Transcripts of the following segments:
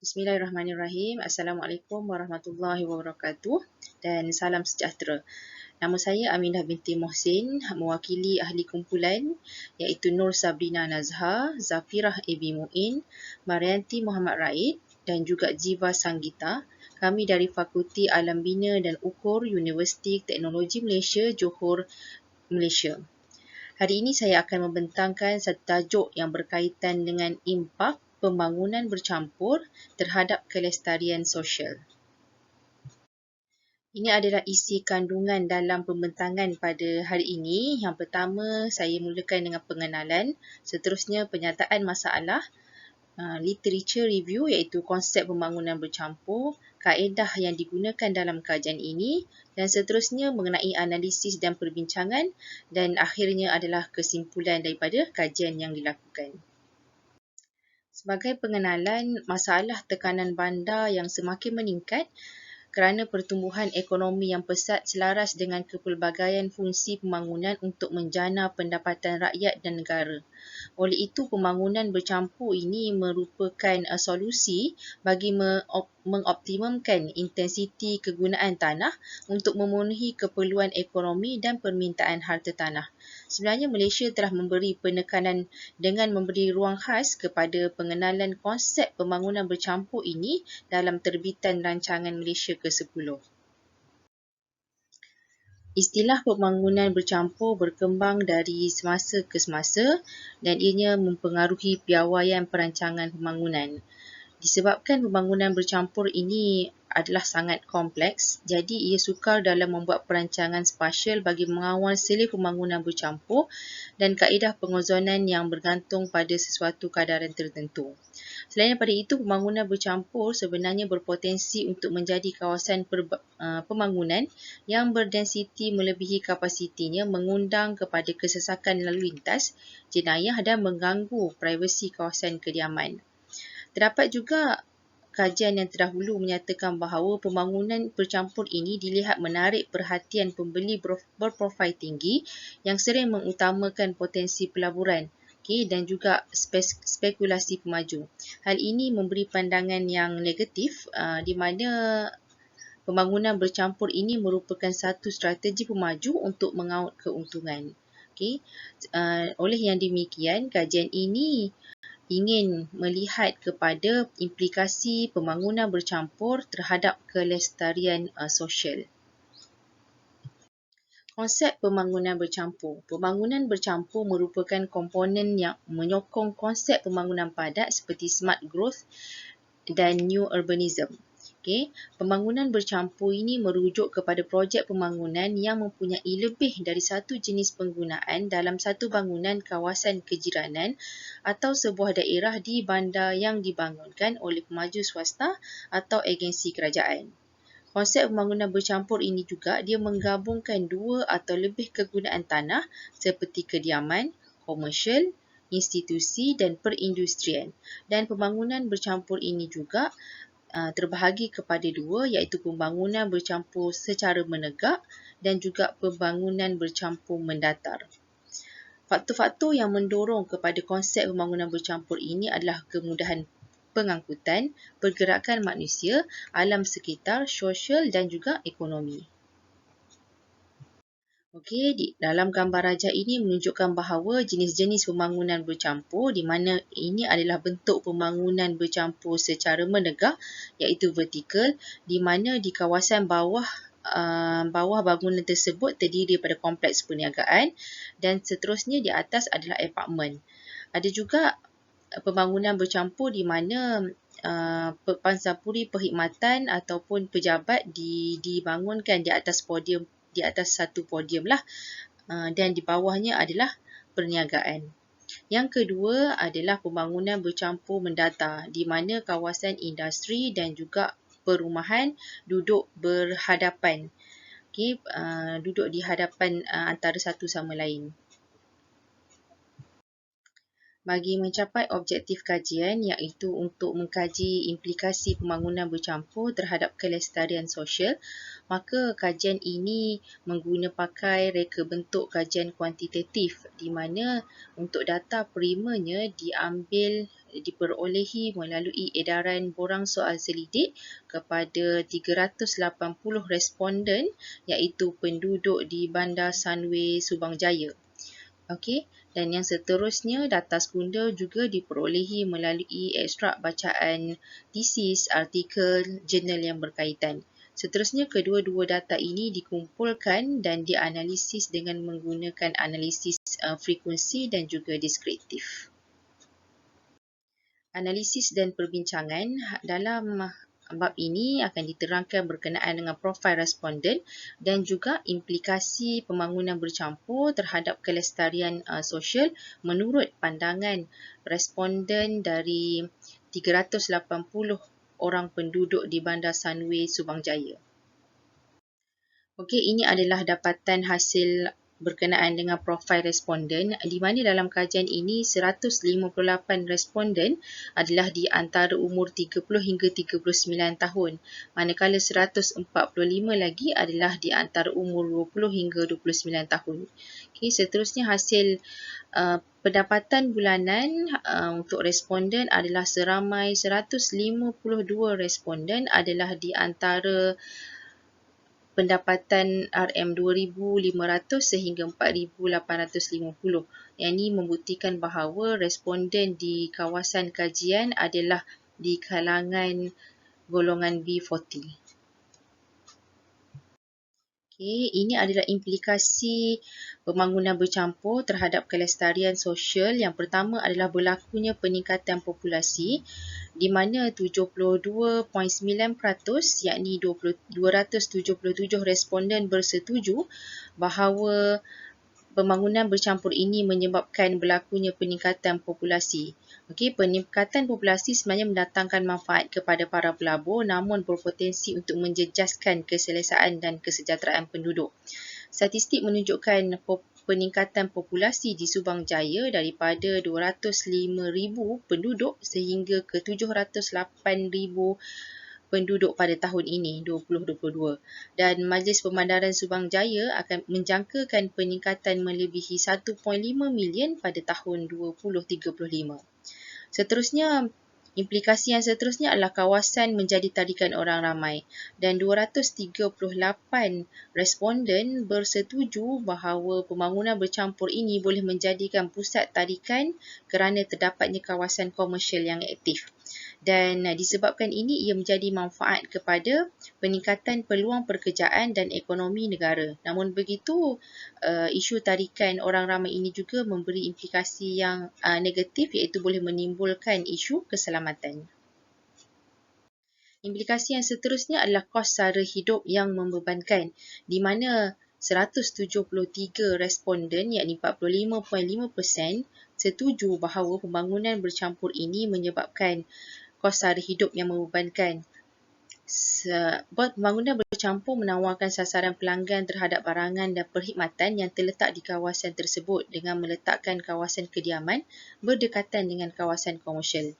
Bismillahirrahmanirrahim. Assalamualaikum warahmatullahi wabarakatuh dan salam sejahtera. Nama saya Aminah binti Mohsin, mewakili ahli kumpulan iaitu Nur Sabrina Nazha, Zafirah Ebi Muin, Marianti Muhammad Raid dan juga Jiva Sanggita. Kami dari Fakulti Alam Bina dan Ukur Universiti Teknologi Malaysia, Johor, Malaysia. Hari ini saya akan membentangkan satu tajuk yang berkaitan dengan impak pembangunan bercampur terhadap kelestarian sosial. Ini adalah isi kandungan dalam pembentangan pada hari ini. Yang pertama, saya mulakan dengan pengenalan. Seterusnya, penyataan masalah, literature review iaitu konsep pembangunan bercampur, kaedah yang digunakan dalam kajian ini dan seterusnya mengenai analisis dan perbincangan dan akhirnya adalah kesimpulan daripada kajian yang dilakukan. Sebagai pengenalan, masalah tekanan bandar yang semakin meningkat kerana pertumbuhan ekonomi yang pesat selaras dengan kepelbagaian fungsi pembangunan untuk menjana pendapatan rakyat dan negara. Oleh itu, pembangunan bercampur ini merupakan solusi bagi mengoptimumkan intensiti kegunaan tanah untuk memenuhi keperluan ekonomi dan permintaan harta tanah. Sebenarnya Malaysia telah memberi penekanan dengan memberi ruang khas kepada pengenalan konsep pembangunan bercampur ini dalam terbitan rancangan Malaysia ke-10. Istilah pembangunan bercampur berkembang dari semasa ke semasa dan ianya mempengaruhi piawaian perancangan pembangunan. Disebabkan pembangunan bercampur ini adalah sangat kompleks, jadi ia sukar dalam membuat perancangan spasial bagi mengawal seleh pembangunan bercampur dan kaedah pengozonan yang bergantung pada sesuatu kadaran tertentu. Selain daripada itu, pembangunan bercampur sebenarnya berpotensi untuk menjadi kawasan pembangunan yang berdensiti melebihi kapasitinya, mengundang kepada kesesakan lalu lintas, jenayah dan mengganggu privasi kawasan kediaman. Terdapat juga kajian yang terdahulu menyatakan bahawa pembangunan bercampur ini dilihat menarik perhatian pembeli berprofil tinggi yang sering mengutamakan potensi pelaburan dan juga spekulasi pemaju. Hal ini memberi pandangan yang negatif di mana pembangunan bercampur ini merupakan satu strategi pemaju untuk mengaut keuntungan. Oleh yang demikian, kajian ini ingin melihat kepada implikasi pembangunan bercampur terhadap kelestarian sosial. Konsep pembangunan bercampur. Pembangunan bercampur merupakan komponen yang menyokong konsep pembangunan padat seperti smart growth dan new urbanism. Pembangunan bercampur ini merujuk kepada projek pembangunan yang mempunyai lebih dari satu jenis penggunaan dalam satu bangunan kawasan kejiranan atau sebuah daerah di bandar yang dibangunkan oleh pemaju swasta atau agensi kerajaan. Konsep pembangunan bercampur ini juga dia menggabungkan dua atau lebih kegunaan tanah seperti kediaman, komersial, institusi dan perindustrian. Dan pembangunan bercampur ini juga terbahagi kepada dua iaitu pembangunan bercampur secara menegak dan juga pembangunan bercampur mendatar. Faktor-faktor yang mendorong kepada konsep pembangunan bercampur ini adalah kemudahan pengangkutan, pergerakan manusia, alam sekitar, sosial dan juga ekonomi. Di dalam gambar rajah ini menunjukkan bahawa jenis-jenis pembangunan bercampur di mana ini adalah bentuk pembangunan bercampur secara menegak iaitu vertikal di mana di kawasan bawah bangunan tersebut terdiri daripada kompleks perniagaan dan seterusnya di atas adalah apartmen. Ada juga pembangunan bercampur di mana pansapuri perkhidmatan ataupun pejabat dibangunkan di atas podium, di atas satu podium lah dan di bawahnya adalah perniagaan. Yang kedua adalah pembangunan bercampur mendatar di mana kawasan industri dan juga perumahan duduk berhadapan. Duduk di hadapan antara satu sama lain. Bagi mencapai objektif kajian iaitu untuk mengkaji implikasi pembangunan bercampur terhadap kelestarian sosial, maka kajian ini pakai reka bentuk kajian kuantitatif di mana untuk data primanya diperolehi melalui edaran borang soal selidik kepada 380 responden iaitu penduduk di Bandar Sunway, Subang Jaya. Okey, dan yang seterusnya data sekunder juga diperolehi melalui ekstrak bacaan tesis, artikel, jurnal yang berkaitan. Seterusnya kedua-dua data ini dikumpulkan dan dianalisis dengan menggunakan analisis frekuensi dan juga deskriptif. Analisis dan perbincangan dalam bab ini akan diterangkan berkenaan dengan profil responden dan juga implikasi pembangunan bercampur terhadap kelestarian sosial menurut pandangan responden dari 380 orang penduduk di Bandar Sunway, Subang Jaya. Okey, ini adalah dapatan hasil berkenaan dengan profil responden di mana dalam kajian ini 158 responden adalah di antara umur 30 hingga 39 tahun, manakala 145 lagi adalah di antara umur 20 hingga 29 tahun. Okey, seterusnya hasil pendapatan bulanan untuk responden adalah seramai 152 responden adalah di antara pendapatan RM2,500 sehingga 4,850. Yang ini membuktikan bahawa responden di kawasan kajian adalah di kalangan golongan B40. Okey, ini adalah implikasi pembangunan bercampur terhadap kelestarian sosial. Yang pertama adalah berlakunya peningkatan populasi di mana 72.9% yakni 277 responden bersetuju bahawa pembangunan bercampur ini menyebabkan berlakunya peningkatan populasi. Okey, peningkatan populasi sebenarnya mendatangkan manfaat kepada para pelabur namun berpotensi untuk menjejaskan keselesaan dan kesejahteraan penduduk. Statistik menunjukkan peningkatan populasi di Subang Jaya daripada 205,000 penduduk sehingga ke 708,000 penduduk pada tahun ini 2022 dan Majlis Pemandaran Subang Jaya akan menjangkakan peningkatan melebihi 1.5 million pada tahun 2035. Seterusnya, implikasi yang seterusnya adalah kawasan menjadi tarikan orang ramai dan 238 responden bersetuju bahawa pembangunan bercampur ini boleh menjadikan pusat tarikan kerana terdapatnya kawasan komersial yang aktif. Dan disebabkan ini ia menjadi manfaat kepada peningkatan peluang pekerjaan dan ekonomi negara. Namun begitu, isu tarikan orang ramai ini juga memberi implikasi yang negatif iaitu boleh menimbulkan isu keselamatan. Implikasi yang seterusnya adalah kos sara hidup yang membebankan di mana 173 responden yakni 45.5% setuju bahawa pembangunan bercampur ini menyebabkan kos sara hidup yang membebankan. Sebab pembangunan bercampur menawarkan sasaran pelanggan terhadap barangan dan perkhidmatan yang terletak di kawasan tersebut dengan meletakkan kawasan kediaman berdekatan dengan kawasan komersial.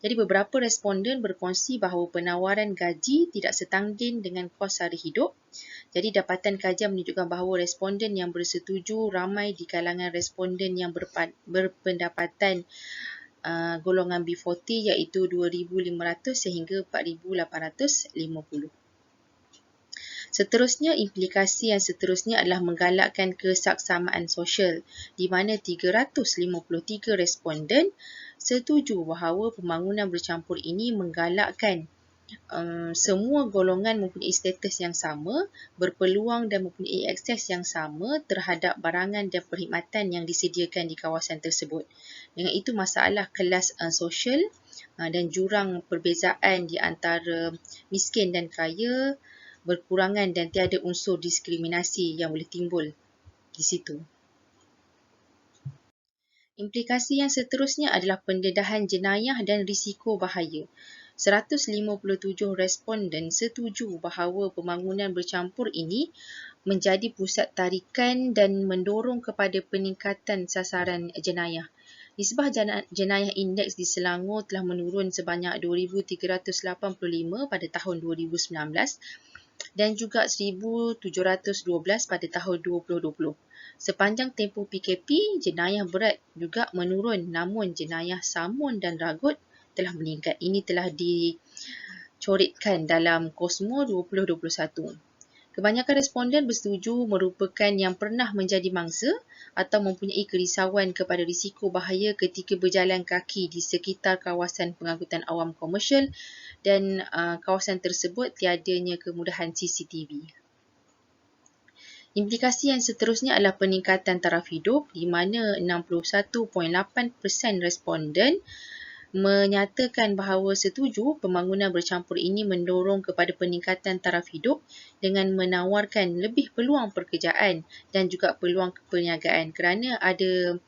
Jadi beberapa responden berkongsi bahawa penawaran gaji tidak setangding dengan kos sara hidup. Jadi dapatan kajian menunjukkan bahawa responden yang bersetuju ramai di kalangan responden yang berpendapatan golongan B40 iaitu 2,500 sehingga 4,850. Seterusnya, implikasi yang seterusnya adalah menggalakkan kesaksamaan sosial di mana 353 responden setuju bahawa pembangunan bercampur ini menggalakkan semua golongan mempunyai status yang sama, berpeluang dan mempunyai akses yang sama terhadap barangan dan perkhidmatan yang disediakan di kawasan tersebut. Dengan itu masalah kelas sosial dan jurang perbezaan di antara miskin dan kaya berkurangan dan tiada unsur diskriminasi yang boleh timbul di situ. Implikasi yang seterusnya adalah pendedahan jenayah dan risiko bahaya. 157 responden setuju bahawa pembangunan bercampur ini menjadi pusat tarikan dan mendorong kepada peningkatan sasaran jenayah. Nisbah jenayah indeks di Selangor telah menurun sebanyak 2,385 pada tahun 2019 dan juga 1,712 pada tahun 2020. Sepanjang tempoh PKP, jenayah berat juga menurun, namun jenayah samun dan ragut telah meningkat. Ini telah dicoretkan dalam Kosmo 2021. Kebanyakan responden bersetuju merupakan yang pernah menjadi mangsa atau mempunyai kerisauan kepada risiko bahaya ketika berjalan kaki di sekitar kawasan pengangkutan awam komersial dan kawasan tersebut tiadanya kemudahan CCTV. Implikasi yang seterusnya adalah peningkatan taraf hidup di mana 61.8% responden menyatakan bahawa setuju pembangunan bercampur ini mendorong kepada peningkatan taraf hidup dengan menawarkan lebih peluang pekerjaan dan juga peluang perniagaan kerana ada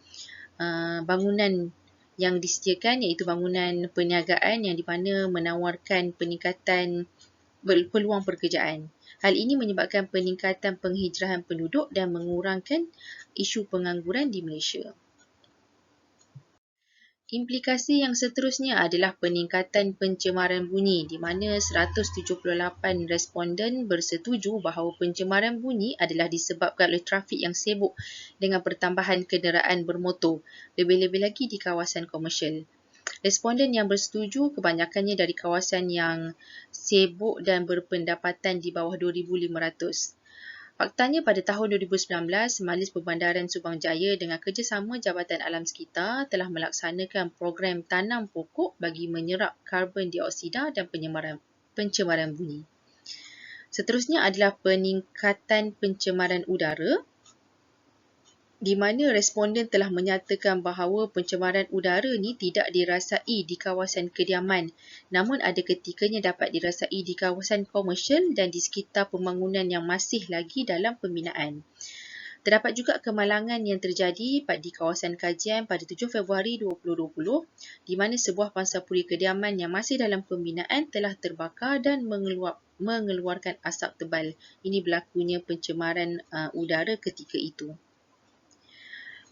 bangunan yang disediakan iaitu bangunan perniagaan yang di mana menawarkan peningkatan peluang pekerjaan. Hal ini menyebabkan peningkatan penghijrahan penduduk dan mengurangkan isu pengangguran di Malaysia. Implikasi yang seterusnya adalah peningkatan pencemaran bunyi di mana 178 responden bersetuju bahawa pencemaran bunyi adalah disebabkan oleh trafik yang sibuk dengan pertambahan kenderaan bermotor, lebih-lebih lagi di kawasan komersial. Responden yang bersetuju kebanyakannya dari kawasan yang sibuk dan berpendapatan di bawah 2,500. Faktanya pada tahun 2019, Majlis Perbandaran Subang Jaya dengan kerjasama Jabatan Alam Sekitar telah melaksanakan program tanam pokok bagi menyerap karbon dioksida dan pencemaran bunyi. Seterusnya adalah peningkatan pencemaran udara di mana responden telah menyatakan bahawa pencemaran udara ni tidak dirasai di kawasan kediaman, namun ada ketikanya dapat dirasai di kawasan komersial dan di sekitar pembangunan yang masih lagi dalam pembinaan. Terdapat juga kemalangan yang terjadi di kawasan kajian pada 7 Februari 2020 di mana sebuah pangsapuri kediaman yang masih dalam pembinaan telah terbakar dan mengeluarkan asap tebal. Ini berlakunya pencemaran udara ketika itu.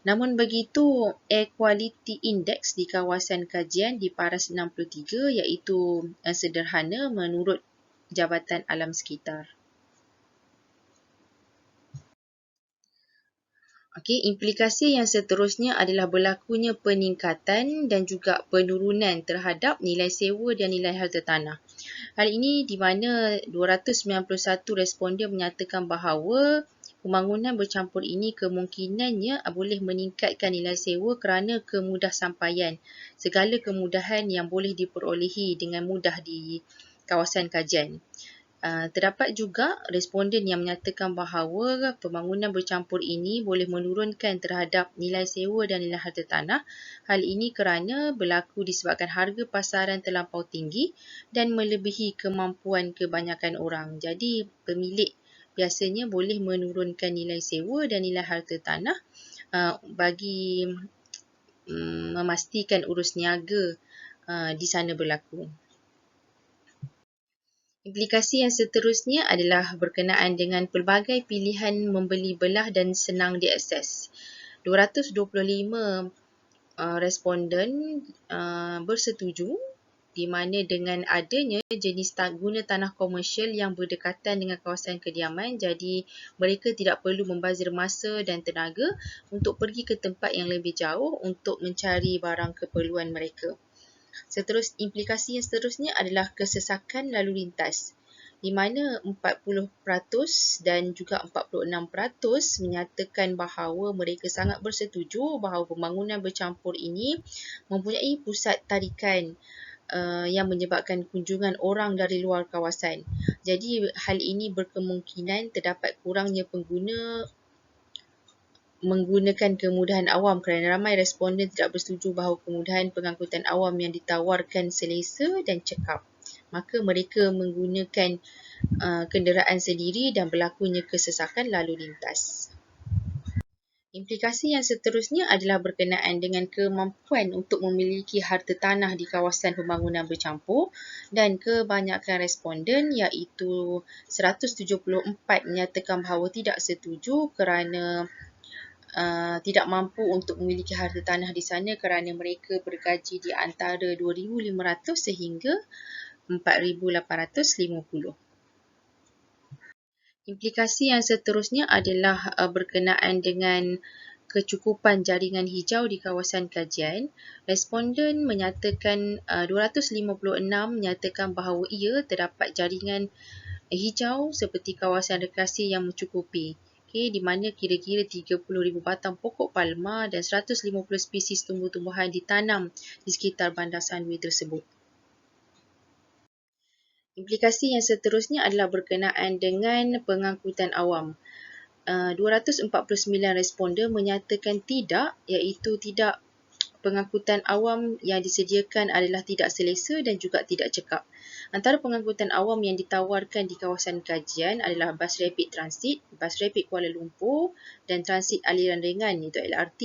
Namun begitu, Air Quality Index di kawasan kajian diparas 63 iaitu sederhana menurut Jabatan Alam Sekitar. Okey, implikasi yang seterusnya adalah berlakunya peningkatan dan juga penurunan terhadap nilai sewa dan nilai harta tanah. Hal ini di mana 291 responden menyatakan bahawa pembangunan bercampur ini kemungkinannya boleh meningkatkan nilai sewa kerana kemudasampaian. Segala kemudahan yang boleh diperolehi dengan mudah di kawasan kajian. Terdapat juga responden yang menyatakan bahawa pembangunan bercampur ini boleh menurunkan terhadap nilai sewa dan nilai harta tanah. Hal ini kerana berlaku disebabkan harga pasaran terlampau tinggi dan melebihi kemampuan kebanyakan orang. Jadi, pemilik biasanya boleh menurunkan nilai sewa dan nilai harta tanah bagi memastikan urus niaga di sana berlaku. Implikasi yang seterusnya adalah berkenaan dengan pelbagai pilihan membeli belah dan senang diakses. 225 responden bersetuju di mana dengan adanya jenis guna tanah komersial yang berdekatan dengan kawasan kediaman, jadi mereka tidak perlu membazir masa dan tenaga untuk pergi ke tempat yang lebih jauh untuk mencari barang keperluan mereka. Implikasi yang seterusnya adalah kesesakan lalu lintas di mana 40% dan juga 46% menyatakan bahawa mereka sangat bersetuju bahawa pembangunan bercampur ini mempunyai pusat tarikan yang menyebabkan kunjungan orang dari luar kawasan. Jadi hal ini berkemungkinan terdapat kurangnya pengguna menggunakan kemudahan awam kerana ramai responden tidak bersetuju bahawa kemudahan pengangkutan awam yang ditawarkan selesa dan cekap. Maka mereka menggunakan kenderaan sendiri dan berlakunya kesesakan lalu lintas. Implikasi yang seterusnya adalah berkenaan dengan kemampuan untuk memiliki harta tanah di kawasan pembangunan bercampur dan kebanyakan responden iaitu 174 menyatakan bahawa tidak setuju kerana tidak mampu untuk memiliki harta tanah di sana kerana mereka bergaji di antara 2,500 sehingga 4,850. Implikasi yang seterusnya adalah berkenaan dengan kecukupan jaringan hijau di kawasan kajian. Responden menyatakan 256 menyatakan bahawa ia terdapat jaringan hijau seperti kawasan rekreasi yang mencukupi. Di mana kira-kira 30,000 batang pokok palma dan 150 spesies tumbuh-tumbuhan ditanam di sekitar bandar Sunway tersebut. Implikasi yang seterusnya adalah berkenaan dengan pengangkutan awam. 249 responden menyatakan tidak, iaitu tidak, pengangkutan awam yang disediakan adalah tidak selesa dan juga tidak cekap. Antara pengangkutan awam yang ditawarkan di kawasan kajian adalah bas rapid transit, bas rapid Kuala Lumpur dan transit aliran ringan iaitu LRT.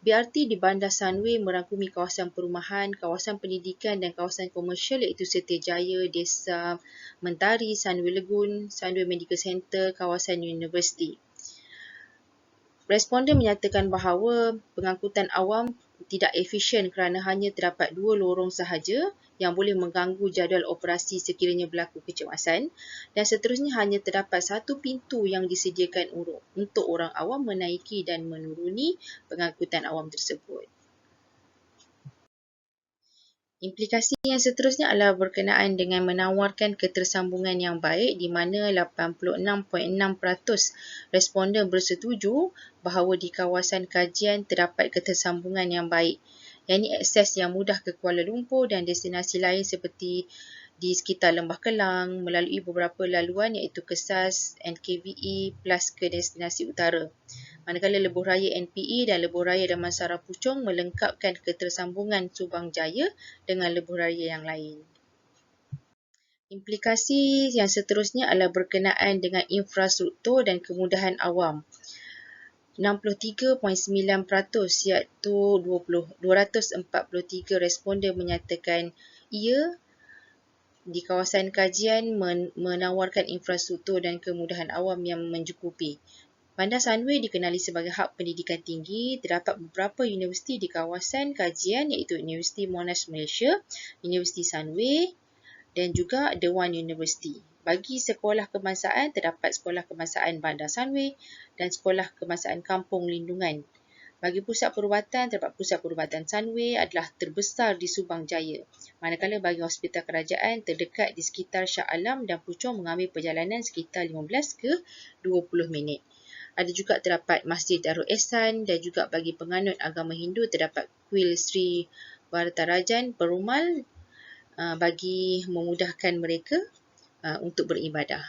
BRT di bandar Sunway merangkumi kawasan perumahan, kawasan pendidikan dan kawasan komersial iaitu Setiajaya, Desa Mentari, Sunway Lagoon, Sunway Medical Center, kawasan universiti. Responden menyatakan bahawa pengangkutan awam tidak efisien kerana hanya terdapat 2 lorong sahaja yang boleh mengganggu jadual operasi sekiranya berlaku kecemasan, dan seterusnya hanya terdapat 1 pintu yang disediakan untuk orang awam menaiki dan menuruni pengangkutan awam tersebut. Implikasi yang seterusnya adalah berkenaan dengan menawarkan ketersambungan yang baik di mana 86.6% responden bersetuju bahawa di kawasan kajian terdapat ketersambungan yang baik, iaitu akses yang mudah ke Kuala Lumpur dan destinasi lain seperti di sekitar Lembah Kelang melalui beberapa laluan iaitu Kesas, NKVE plus ke destinasi utara. Manakala Lebuh Raya NPE dan Lebuh Raya Damansara Puchong melengkapkan ketersambungan Subang Jaya dengan Lebuh Raya yang lain. Implikasi yang seterusnya adalah berkenaan dengan infrastruktur dan kemudahan awam. 63.9% iaitu 243 responden menyatakan ia di kawasan kajian menawarkan infrastruktur dan kemudahan awam yang mencukupi. Bandar Sunway dikenali sebagai hub pendidikan tinggi. Terdapat beberapa universiti di kawasan kajian iaitu Universiti Monash Malaysia, Universiti Sunway dan juga Dewan Universiti. Bagi sekolah kebangsaan, terdapat Sekolah Kebangsaan Bandar Sunway dan Sekolah Kebangsaan Kampung Lindungan. Bagi pusat perubatan, terdapat Pusat Perubatan Sunway adalah terbesar di Subang Jaya. Manakala bagi hospital kerajaan terdekat di sekitar Shah Alam dan Puchong mengambil perjalanan sekitar 15 ke 20 minit. Ada juga terdapat Masjid Darul Ehsan dan juga bagi penganut agama Hindu terdapat Kuil Sri Varadarajan Perumal bagi memudahkan mereka untuk beribadah.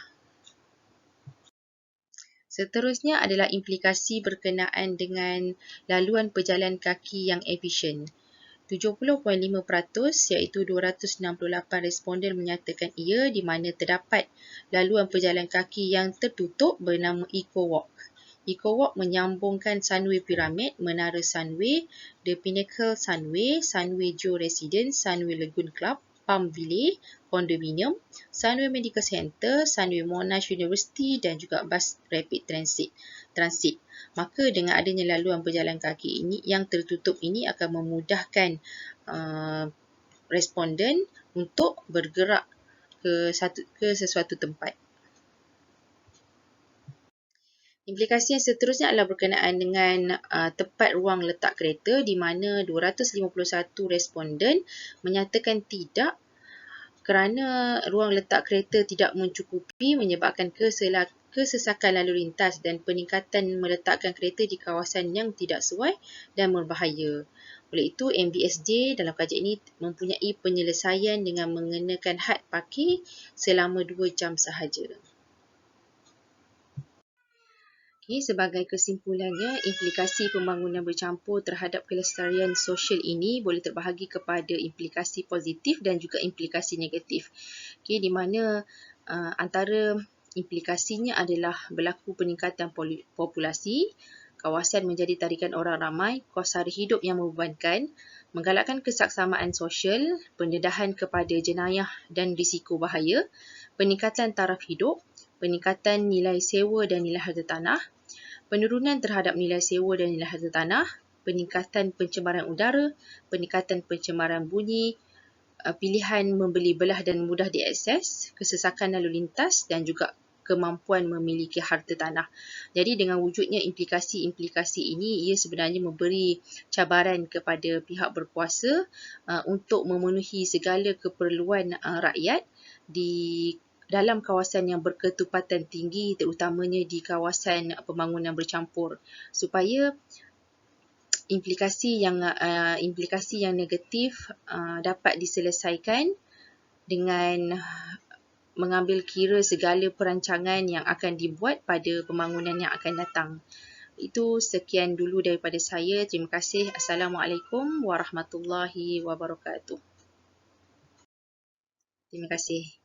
Seterusnya adalah implikasi berkenaan dengan laluan pejalan kaki yang efisien. 70.5% iaitu 268 responden menyatakan ia di mana terdapat laluan pejalan kaki yang tertutup bernama Eco Walk. Eco Walk menyambungkan Sunway Pyramid, Menara Sunway, The Pinnacle Sunway, Sunway Joe Residence, Sunway Lagoon Club, Palm Village, Condominium, Sunway Medical Center, Sunway Monash University dan juga bus rapid transit. Maka dengan adanya laluan berjalan kaki ini yang tertutup ini akan memudahkan responden untuk bergerak ke sesuatu tempat. Implikasi yang seterusnya adalah berkenaan dengan tempat ruang letak kereta di mana 251 responden menyatakan tidak kerana ruang letak kereta tidak mencukupi menyebabkan kesesakan lalu lintas dan peningkatan meletakkan kereta di kawasan yang tidak sesuai dan berbahaya. Oleh itu, MBSJ dalam kajian ini mempunyai penyelesaian dengan mengenakan had parking selama 2 jam sahaja. Sebagai kesimpulannya, implikasi pembangunan bercampur terhadap kelestarian sosial ini boleh terbahagi kepada implikasi positif dan juga implikasi negatif. Di mana antara implikasinya adalah berlaku peningkatan populasi, kawasan menjadi tarikan orang ramai, kos sara hidup yang membebankan, menggalakkan kesaksamaan sosial, pendedahan kepada jenayah dan risiko bahaya, peningkatan taraf hidup, peningkatan nilai sewa dan nilai harta tanah, penurunan terhadap nilai sewa dan nilai harta tanah, peningkatan pencemaran udara, peningkatan pencemaran bunyi, pilihan membeli belah dan mudah diakses, kesesakan lalu lintas dan juga kemampuan memiliki harta tanah. Jadi dengan wujudnya implikasi-implikasi ini, ia sebenarnya memberi cabaran kepada pihak berkuasa untuk memenuhi segala keperluan rakyat di dalam kawasan yang berketupatan tinggi, terutamanya di kawasan pembangunan bercampur, supaya implikasi yang negatif dapat diselesaikan dengan mengambil kira segala perancangan yang akan dibuat pada pembangunan yang akan datang. Itu sekian dulu daripada saya. Terima kasih. Assalamualaikum warahmatullahi wabarakatuh. Terima kasih.